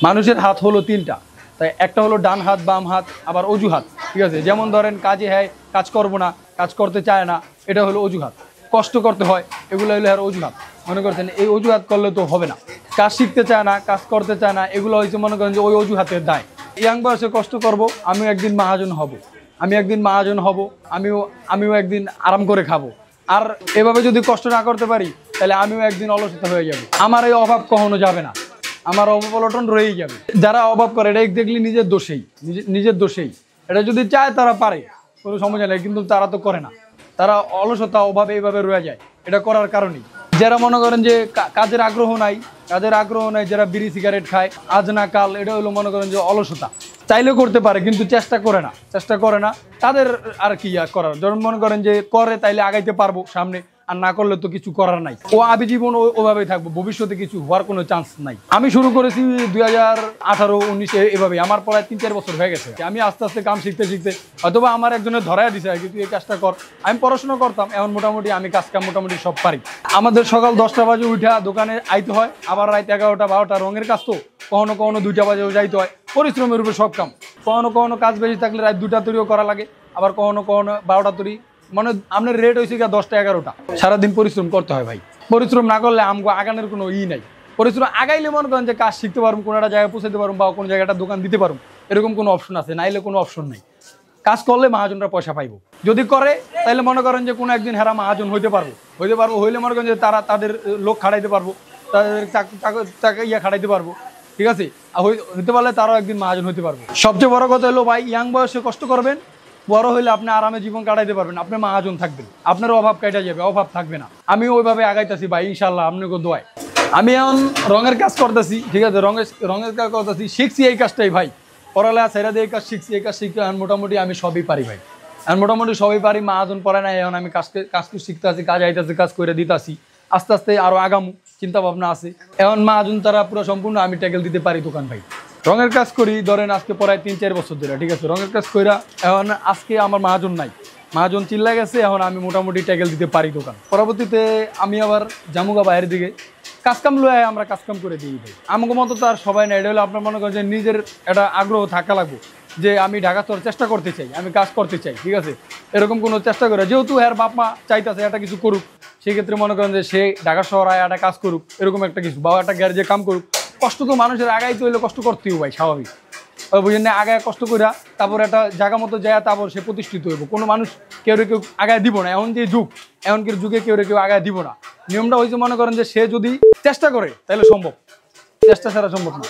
মানুষের হাত হলো তিনটা, তাই একটা হলো ডান হাত, বাম হাত, আবার অজুহাত। ঠিক আছে, যেমন ধরেন কাজে হ্যাঁ কাজ করবো না, কাজ করতে চায় না, এটা হলো অজুহাত। কষ্ট করতে হয়, এগুলো হলো আর অজুহাত। মনে করছেন এই অজুহাত করলে তো হবে না। কাজ শিখতে চায় না, কাজ করতে চায় না, এগুলো হচ্ছে মনে করেন যে ওই অজুহাতের দায়। ইয়াং বয়সে কষ্ট করব, আমিও একদিন মহাজন হব, আমিও একদিন আরাম করে খাবো। আর এভাবে যদি কষ্ট না করতে পারি তাহলে আমিও একদিন অলসতা হয়ে যাব। আমার এই অভাব কখনো যাবে না, আমার অবলটন রয়েই যাবে। যারা অভাব করে এটা দেখলি নিজের দোষেই। এটা যদি চায় তারা পারে, কোনো সমস্যা নেই, কিন্তু তারা তো করে না। তারা অলসতা অভাবে এইভাবে রয়ে যায়, এটা করার কারণেই। যারা মনে করেন যে কাজের আগ্রহ নাই, যারা বিড়ি সিগারেট খায় আজ না কাল, এটা হলো মনে করেন যে অলসতা। চাইলেও করতে পারে কিন্তু চেষ্টা করে না তাদের আর কি করার। যখন মনে করেন যে করে তাইলে আগাইতে পারবো সামনে, আর না করলে তো কিছু করার নাই। ও আবিজীবন ওভাবেই থাকবো, ভবিষ্যতে কিছু হওয়ার কোনো চান্স নাই। আমি শুরু করেছি 2018-19 এভাবেই, আমার প্রায় 3-4 বছর হয়ে গেছে। আমি আস্তে আস্তে কাম শিখতে হয়তোবা আমার একজনের ধরাই দিছে আর কি, তুই এই কাজটা কর। আমি পড়াশোনা করতাম, এখন মোটামুটি আমি কাজ কাম মোটামুটি সব পারি। আমাদের সকাল 10টা বাজে উঠা দোকানে আইতে হয়, আবার রাত 11টা-12টা, রঙের কাজ তো কখনো 2টা বাজেও যাইতে হয়। পরিশ্রমের উপরে সব কাম। কখনো কাজ বেশি থাকলে রাত 2টা তৈরিও করা লাগে, আবার কখনো 12টা তৈরি। মানে আপনার রেট হয়েছে গিয়ে 10টা-11টা। সারাদিন পরিশ্রম করতে হয় ভাই। পরিশ্রম না করলে আমগো আগানোর কোনো নাই। পরিশ্রম আগাইলে মনে করেন যে কাজ শিখতে পারবো, কোনো একটা জায়গায় পৌঁছাতে পারবো, বা কোনো জায়গাটা দোকান দিতে পারবো, এরকম কোনো অপশন আছে, নাইলে কোনো অপশন নেই। কাজ করলে মহাজনরা পয়সা পাইবো, যদি করে তাহলে মনে করেন যে কোনো একদিন হেরা মহাজন হইতে পারবো। হইলে মনে করেন যে তারা তাদের লোক খাটাইতে পারবো, তাদের টাকা খাটাইতে পারবো। ঠিক আছে, হইতে পারলে তারাও একদিন মহাজন হইতে পারবো। সবচেয়ে বড় কথা হলো ভাই, ইয়াং বয়সে কষ্ট করবেন, বড় হইলে আপনি আরামে জীবন কাটাইতে পারবেন, আপনি মহাজন থাকবেন, আপনার অভাব কাটা যাবে, অভাব থাকবে না। আমি ওইভাবে আগাইতেছি ভাই, ইনশাল্লাহ আপনাকে দোয়ায়। আমি এখন রঙের কাজ করতেছি, ঠিক আছে, রঙের কাজ করতেছি, শিখছি এই কাজটাই ভাই। পড়ালেখা ছেড়ে দিয়ে এই কাজ শিখছি, এই কাজ শিখতে মোটামুটি আমি সবই পারি ভাই। এখন মোটামুটি সবই পারি, মহাজন পড়ে নাই। এখন আমি কাজ শিখতে আছি, কাজ আইতেছি, কাজ করে দিতেছি। আস্তে আস্তে আরো আগামু চিন্তা ভাবনা আছে। এখন মহাজন তারা পুরো সম্পূর্ণ আমি ট্যাকেল দিতে পারি দোকান ভাই। রঙের কাজ করি ধরেন আজকে প্রায় 3-4 বছর ধরে, ঠিক আছে, রঙের কাজ কইরা এখন আজকে আমার মহাজন নাই, মহাজন চিল্লা গেছে। এখন আমি মোটামুটি ট্যাকেল দিতে পারি দোকান। পরবর্তীতে আমি আবার জামুগা বাইরের দিকে কাজকাম লয়ে আমরা কাজকাম করে দিই ভাই। আমাকে মতো তো আর সবাই না, এটা হলো আপনার মনে করেন যে নিজের একটা আগ্রহ থাকা লাগবে যে আমি ঢাকা শহর চেষ্টা করতে চাই, আমি কাজ করতে চাই। ঠিক আছে, এরকম কোনো চেষ্টা করে, যেহেতু এর বাপ মা চাইতেছে একটা কিছু করুক, সেক্ষেত্রে মনে করেন যে সে ঢাকা শহর আয় একটা কাজ করুক, এরকম একটা কিছু, বা একটা গ্যারেজে কাম করুক। কষ্ট তো মানুষের আগাইতে হইলে কষ্ট করতেই ভাই, স্বাভাবিক। বুঝেন না, আগায় কষ্ট কইরা তারপর একটা জায়গা মতো যায়, তারপর সে প্রতিষ্ঠিত হইব। কোনো মানুষ কেউ আগায় দিব না, এখন যে যুগ, এমনকি যুগে কেউ আগায় দিব না। নিয়মটা হয়েছে মনে করেন যে সে যদি চেষ্টা করে তাহলে সম্ভব, চেষ্টা ছাড়া সম্ভব না।